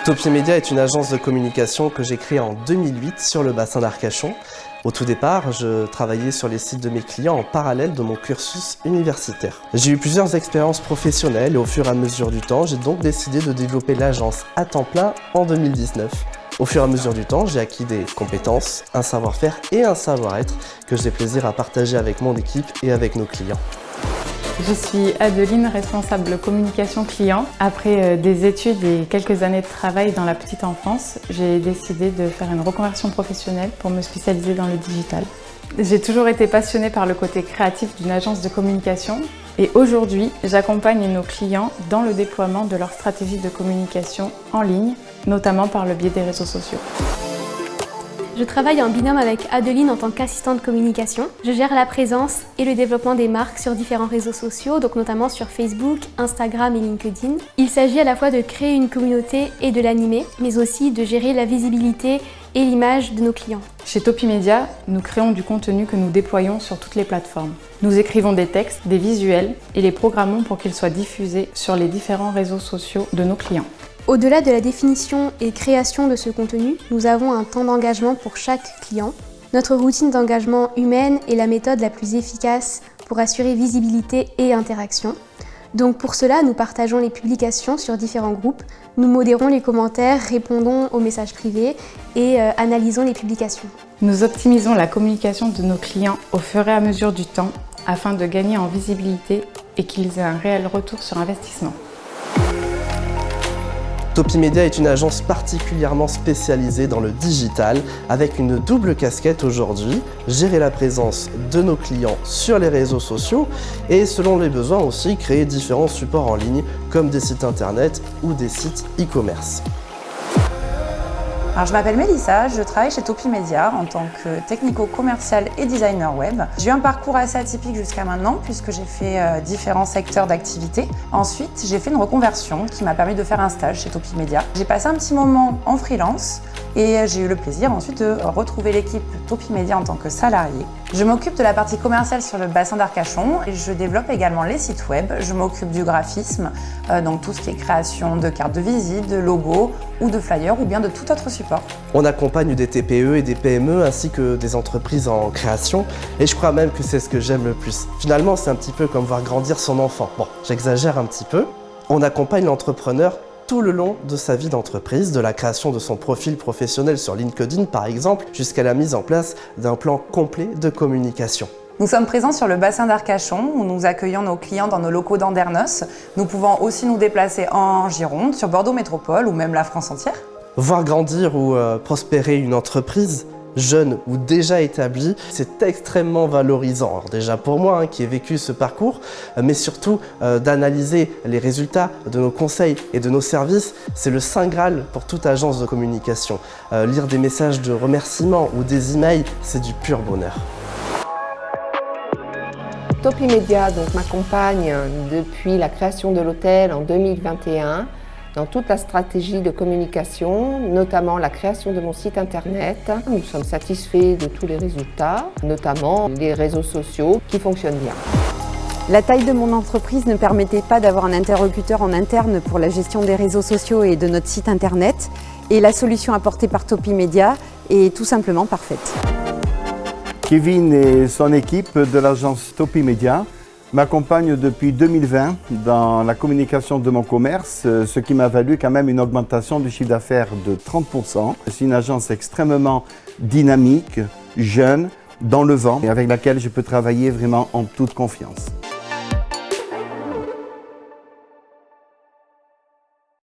Topi Media est une agence de communication que j'ai créée en 2008 sur le bassin d'Arcachon. Au tout départ, je travaillais sur les sites de mes clients en parallèle de mon cursus universitaire. J'ai eu plusieurs expériences professionnelles et au fur et à mesure du temps, j'ai donc décidé de développer l'agence à temps plein en 2019. Au fur et à mesure du temps, j'ai acquis des compétences, un savoir-faire et un savoir-être que j'ai plaisir à partager avec mon équipe et avec nos clients. Je suis Adeline, responsable communication client. Après des études et quelques années de travail dans la petite enfance, j'ai décidé de faire une reconversion professionnelle pour me spécialiser dans le digital. J'ai toujours été passionnée par le côté créatif d'une agence de communication et aujourd'hui, j'accompagne nos clients dans le déploiement de leur stratégie de communication en ligne, notamment par le biais des réseaux sociaux. Je travaille en binôme avec Adeline en tant qu'assistante communication. Je gère la présence et le développement des marques sur différents réseaux sociaux, donc notamment sur Facebook, Instagram et LinkedIn. Il s'agit à la fois de créer une communauté et de l'animer, mais aussi de gérer la visibilité et l'image de nos clients. Chez Topi Media, nous créons du contenu que nous déployons sur toutes les plateformes. Nous écrivons des textes, des visuels et les programmons pour qu'ils soient diffusés sur les différents réseaux sociaux de nos clients. Au-delà de la définition et création de ce contenu, nous avons un temps d'engagement pour chaque client. Notre routine d'engagement humaine est la méthode la plus efficace pour assurer visibilité et interaction. Donc pour cela, nous partageons les publications sur différents groupes, nous modérons les commentaires, répondons aux messages privés et analysons les publications. Nous optimisons la communication de nos clients au fur et à mesure du temps afin de gagner en visibilité et qu'ils aient un réel retour sur investissement. Topi Media est une agence particulièrement spécialisée dans le digital avec une double casquette aujourd'hui, gérer la présence de nos clients sur les réseaux sociaux et selon les besoins aussi créer différents supports en ligne comme des sites internet ou des sites e-commerce. Alors, je m'appelle Mélissa, je travaille chez Topi Media en tant que technico-commercial et designer web. J'ai eu un parcours assez atypique jusqu'à maintenant puisque j'ai fait différents secteurs d'activité. Ensuite, j'ai fait une reconversion qui m'a permis de faire un stage chez Topi Media. J'ai passé un petit moment en freelance et j'ai eu le plaisir ensuite de retrouver l'équipe Topi Media en tant que salarié. Je m'occupe de la partie commerciale sur le bassin d'Arcachon et je développe également les sites web. Je m'occupe du graphisme, donc tout ce qui est création de cartes de visite, de logos ou de flyers ou bien de tout autre support. On accompagne des TPE et des PME ainsi que des entreprises en création et je crois même que c'est ce que j'aime le plus. Finalement, c'est un petit peu comme voir grandir son enfant. Bon, j'exagère un petit peu. On accompagne l'entrepreneur tout le long de sa vie d'entreprise, de la création de son profil professionnel sur LinkedIn par exemple, jusqu'à la mise en place d'un plan complet de communication. Nous sommes présents sur le bassin d'Arcachon où nous accueillons nos clients dans nos locaux d'Andernos. Nous pouvons aussi nous déplacer en Gironde, sur Bordeaux Métropole ou même la France entière. Voir grandir ou prospérer une entreprise, jeune ou déjà établie, c'est extrêmement valorisant. Alors déjà pour moi qui ai vécu ce parcours, mais surtout d'analyser les résultats de nos conseils et de nos services, c'est le saint graal pour toute agence de communication. Lire des messages de remerciement ou des emails, c'est du pur bonheur. Topi Media m'accompagne depuis la création de l'hôtel en 2021 dans toute la stratégie de communication, notamment la création de mon site internet. Nous sommes satisfaits de tous les résultats, notamment les réseaux sociaux qui fonctionnent bien. La taille de mon entreprise ne permettait pas d'avoir un interlocuteur en interne pour la gestion des réseaux sociaux et de notre site internet. Et la solution apportée par Topi Media est tout simplement parfaite. Kevin et son équipe de l'agence Topi Media m'accompagnent depuis 2020 dans la communication de mon commerce, ce qui m'a valu quand même une augmentation du chiffre d'affaires de 30%. C'est une agence extrêmement dynamique, jeune, dans le vent et avec laquelle je peux travailler vraiment en toute confiance.